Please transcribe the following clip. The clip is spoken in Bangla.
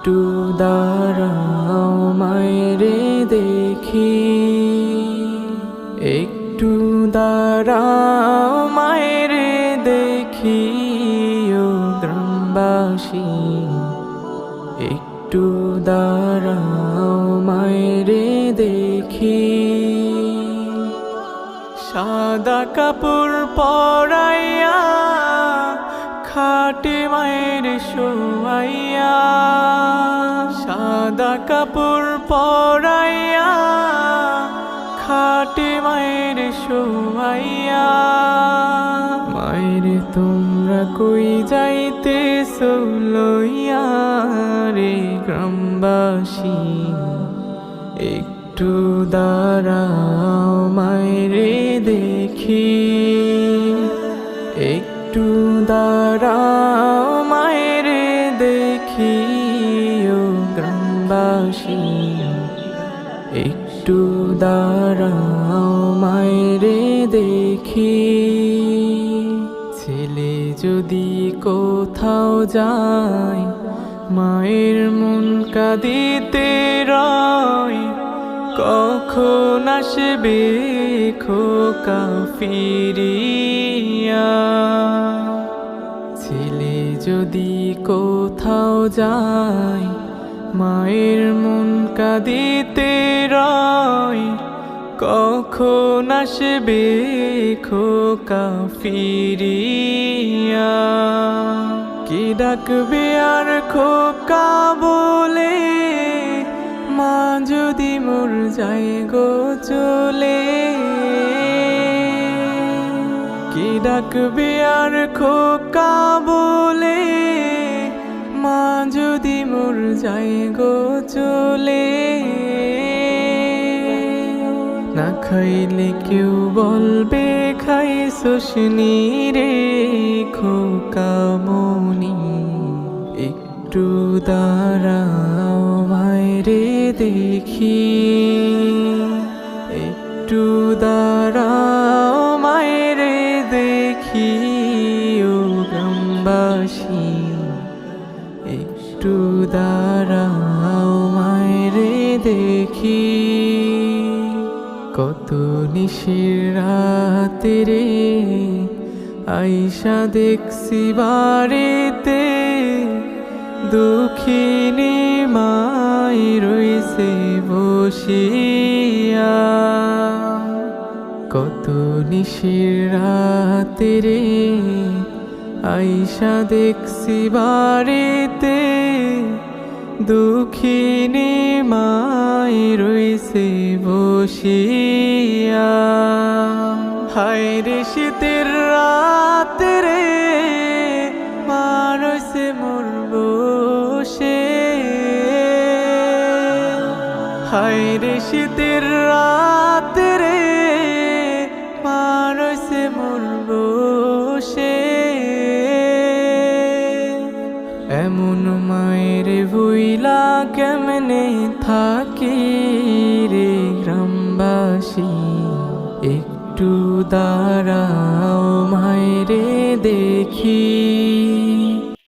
একটু দাঁড়াও মায়েরে দেখি, একটু দাঁড়াও মায়েরে দেখি ও গ্রামবাসী, একটু দাঁড়াও মায়েরে দেখি। সাদা কাপড় পরাইয়া খাটে মায়ের শোয়াইয়া, সাদা কাপড় পরাইয়া খাটে মায়ের শোয়াইয়া। মায়ের তোমরা কই যাইতেছো লইয়া রে গ্রামবাসী, একটু দাঁড়াও মায়েরে দেখি, একটু দাঁড়াও মায়েরে দেখি ও গ্রামবাসী, একটু দাঁড়াও মায়েরে দেখি। ছেলে যদি কোথাও যায় মায়ের মন কাঁদিতে রয়, কখন আসবে খোকা ফিরিয়া। ছেলে যদি কোথাও যায় মায়ের মন কাঁদিতে রয়, কখন আসবে খোকা ফিরিয়া। কি ডাকবে আর খোকা বলে, মা যদি মোর যায় গো চলে। কি ডাকবে আর খোকা বলে, মা যদি মোর যায় গো চলে। না খাইলে কেউ বলবে খাইছস নি রে খোকা মনি, একটু দাঁড়াও মায়েরে দেখি, একটু দাঁড়াও মায়েরে দেখি ও গ্রামবাসী, একটু দাঁড়াও মায়েরে দেখি। কত নিশির রাতে রে আইসা দেখছি বাড়িতে, দুঃখিনী মাই রইছে বসিয়া। কত নিশির রাতে রে আইসা দেখছি বাড়িতে, দুঃখিনী মাই রইছে বসিয়া। হায় রে শীতের রাতে রে মা রইছে মোর বসে, হায় রে শীতের রাতে রে মা রইছে মোর বসে। এমন মায়ের ভুইলা কেমনে থাকি রে গ্রামবাসী, একটু দাঁড়াও মায়েরে দেখি।